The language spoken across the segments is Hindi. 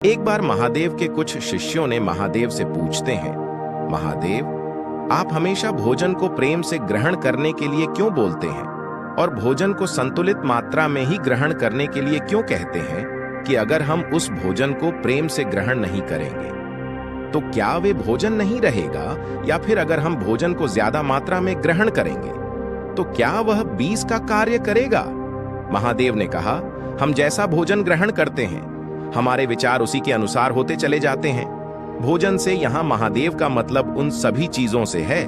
एक बार महादेव के कुछ शिष्यों ने महादेव से पूछते हैं, महादेव, आप हमेशा भोजन को प्रेम से ग्रहण करने के लिए क्यों बोलते हैं और भोजन को संतुलित मात्रा में ही ग्रहण करने के लिए क्यों कहते हैं कि अगर हम उस भोजन को प्रेम से ग्रहण नहीं करेंगे तो क्या वे भोजन नहीं रहेगा, या फिर अगर हम भोजन को ज्यादा मात्रा में ग्रहण करेंगे तो क्या वह बीज का कार्य करेगा? महादेव ने कहा, हम जैसा भोजन ग्रहण करते हैं हमारे विचार उसी के अनुसार होते चले जाते हैं। भोजन से यहाँ महादेव का मतलब उन सभी चीजों से है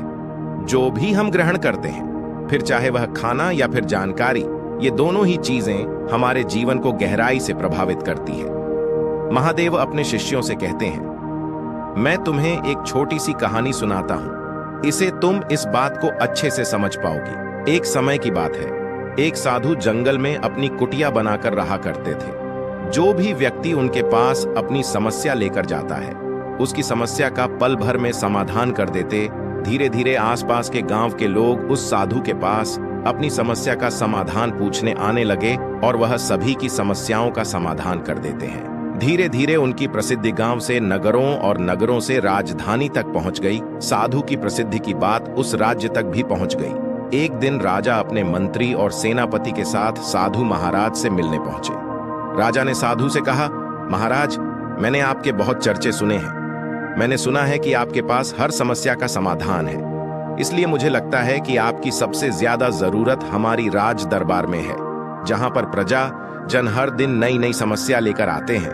जो भी हम ग्रहण करते हैं, फिर चाहे वह खाना या फिर जानकारी, ये दोनों ही चीजें हमारे जीवन को गहराई से प्रभावित करती है। महादेव अपने शिष्यों से कहते हैं, मैं तुम्हें एक छोटी सी कहानी सुनाता हूं, इसे तुम इस बात को अच्छे से समझ पाओगी। एक समय की बात है, एक साधु जंगल में अपनी कुटिया बनाकर रहा करते थे। जो भी व्यक्ति उनके पास अपनी समस्या लेकर जाता है उसकी समस्या का पल भर में समाधान कर देते। धीरे धीरे आसपास के गांव के लोग उस साधु के पास अपनी समस्या का समाधान पूछने आने लगे और वह सभी की समस्याओं का समाधान कर देते हैं। धीरे धीरे उनकी प्रसिद्धि गांव से नगरों और नगरों से राजधानी तक पहुंच गई। साधु की प्रसिद्धि की बात उस राज्य तक भी पहुंच गई। एक दिन राजा अपने मंत्री और सेनापति के साथ साधु महाराज से मिलने पहुंचे। राजा ने साधु से कहा, महाराज, मैंने आपके बहुत चर्चे सुने हैं। मैंने सुना है कि आपके पास हर समस्या का समाधान है, इसलिए मुझे लगता है कि आपकी सबसे ज्यादा जरूरत हमारी राज दरबार में है, जहां पर प्रजा जन हर दिन नई नई समस्या लेकर आते हैं।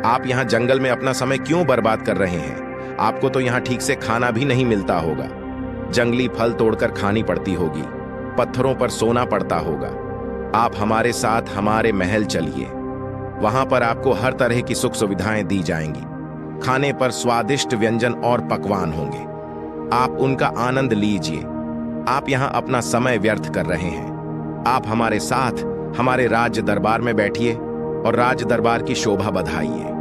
आप यहाँ जंगल में अपना समय क्यों बर्बाद कर रहे हैं? आपको तो यहाँ ठीक से खाना भी नहीं मिलता होगा, जंगली फल तोड़कर खानी पड़ती होगी, पत्थरों पर सोना पड़ता होगा। आप हमारे साथ हमारे महल चलिए, वहां पर आपको हर तरह की सुख सुविधाएं दी जाएंगी। खाने पर स्वादिष्ट व्यंजन और पकवान होंगे, आप उनका आनंद लीजिए। आप यहां अपना समय व्यर्थ कर रहे हैं। आप हमारे साथ हमारे राज्य दरबार में बैठिए और राज्य दरबार की शोभा बढ़ाइए।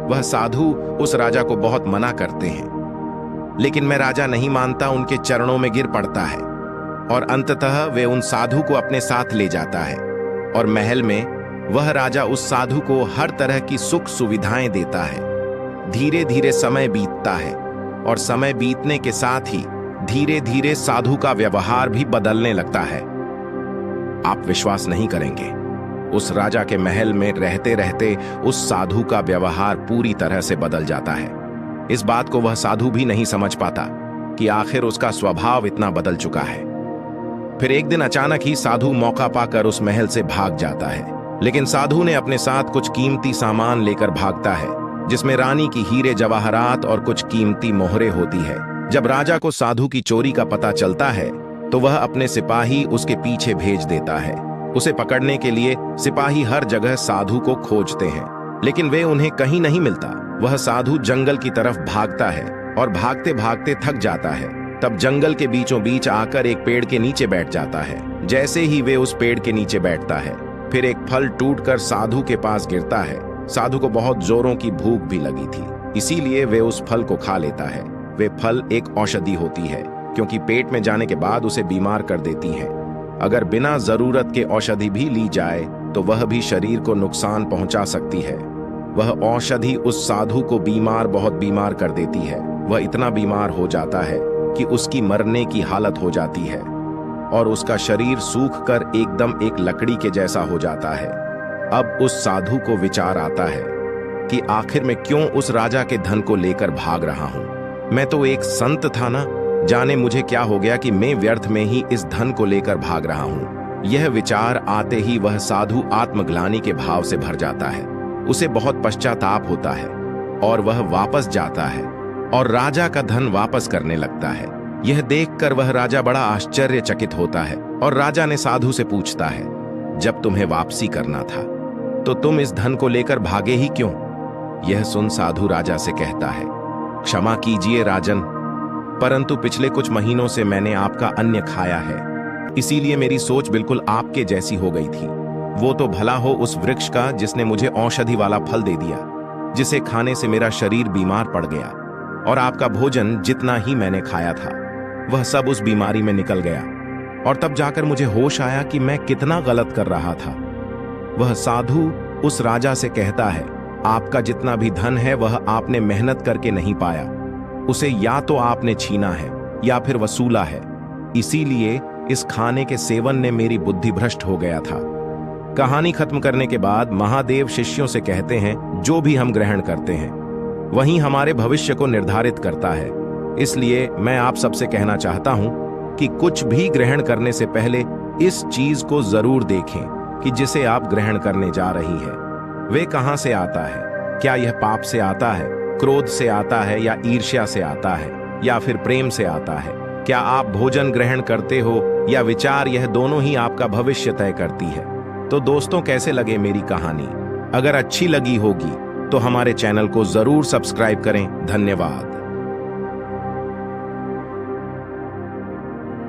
वह साधु उस राजा को बहुत मना करते हैं, लेकिन मैं राजा नहीं मानता, उनके चरणों में गिर पड़ता है और अंततः वे उन साधु को अपने साथ ले जाता है और महल में वह राजा उस साधु को हर तरह की सुख सुविधाएं देता है। धीरे धीरे समय बीतता है और समय बीतने के साथ ही धीरे धीरे साधु का व्यवहार भी बदलने लगता है। आप विश्वास नहीं करेंगे, उस राजा के महल में रहते रहते उस साधु का व्यवहार पूरी तरह से बदल जाता है। इस बात को वह साधु भी नहीं समझ पाता कि आखिर उसका स्वभाव इतना बदल चुका है। फिर एक दिन अचानक ही साधु मौका पाकर उस महल से भाग जाता है, लेकिन साधु ने अपने साथ कुछ कीमती सामान लेकर भागता है, जिसमें रानी की हीरे जवाहरात और कुछ कीमती मोहरें होती है। जब राजा को साधु की चोरी का पता चलता है तो वह अपने सिपाही उसके पीछे भेज देता है। उसे पकड़ने के लिए सिपाही हर जगह साधु को खोजते हैं, लेकिन वे उन्हें कहीं नहीं मिलता। वह साधु जंगल की तरफ भागता है और भागते भागते थक जाता है। तब जंगल के बीचों बीच आकर एक पेड़ के नीचे बैठ जाता है। जैसे ही वे उस पेड़ के नीचे बैठता है, फिर एक फल टूटकर साधु के पास गिरता है। साधु को बहुत जोरों की भूख भी लगी थी, इसीलिए वे उस फल को खा लेता है। वे फल एक औषधि होती है, क्योंकि पेट में जाने के बाद उसे बीमार कर देती है। अगर बिना जरूरत के औषधि भी ली जाए तो वह भी शरीर को नुकसान पहुंचा सकती है। वह औषधि उस साधु को बहुत बीमार कर देती है। वह इतना बीमार हो जाता है कि उसकी मरने की हालत हो जाती है और उसका शरीर सूख कर एकदम एक लकड़ी के जैसा हो जाता है। अब उस साधु को विचार आता है कि आखिर मैं क्यों उस राजा के धन को लेकर भाग रहा हूं? मैं तो एक संत था ना, जाने मुझे क्या हो गया कि मैं व्यर्थ में ही इस धन को लेकर भाग रहा हूं। यह विचार आते ही वह साधु आत्मग्लानि के भाव से भर जाता है। उसे बहुत पश्चाताप होता है और वह वापस जाता है और राजा का धन वापस करने लगता है। यह देखकर वह राजा बड़ा आश्चर्यचकित होता है और राजा ने साधु से पूछता है, जब तुम्हें वापसी करना था तो तुम इस धन को लेकर भागे ही क्यों? यह सुन साधु राजा से कहता है, क्षमा कीजिए राजन, परंतु पिछले कुछ महीनों से मैंने आपका अन्न खाया है, इसीलिए मेरी सोच बिल्कुल आपके जैसी हो गई थी। वो तो भला हो उस वृक्ष का जिसने मुझे औषधि वाला फल दे दिया, जिसे खाने से मेरा शरीर बीमार पड़ गया, और आपका भोजन जितना ही मैंने खाया था वह सब उस बीमारी में निकल गया, और तब जाकर मुझे होश आया कि मैं कितना गलत कर रहा था। वह साधु उस राजा से कहता है, आपका जितना भी धन है वह आपने मेहनत करके नहीं पाया, उसे या तो आपने छीना है या फिर वसूला है। इसीलिए इस खाने के सेवन ने मेरी बुद्धि भ्रष्ट हो गया था। कहानी खत्म करने के बाद महादेव शिष्यों से कहते हैं, जो भी हम ग्रहण करते हैं वही हमारे भविष्य को निर्धारित करता है। इसलिए मैं आप सबसे कहना चाहता हूं कि कुछ भी ग्रहण करने से पहले इस चीज को जरूर देखें कि जिसे आप ग्रहण करने जा रही है वे कहां से आता है। क्या यह पाप से आता है, क्रोध से आता है, या ईर्ष्या से आता है, या फिर प्रेम से आता है? क्या आप भोजन ग्रहण करते हो या विचार, यह दोनों ही आपका भविष्य तय करती है। तो दोस्तों, कैसे लगे मेरी कहानी? अगर अच्छी लगी होगी तो हमारे चैनल को जरूर सब्सक्राइब करें। धन्यवाद।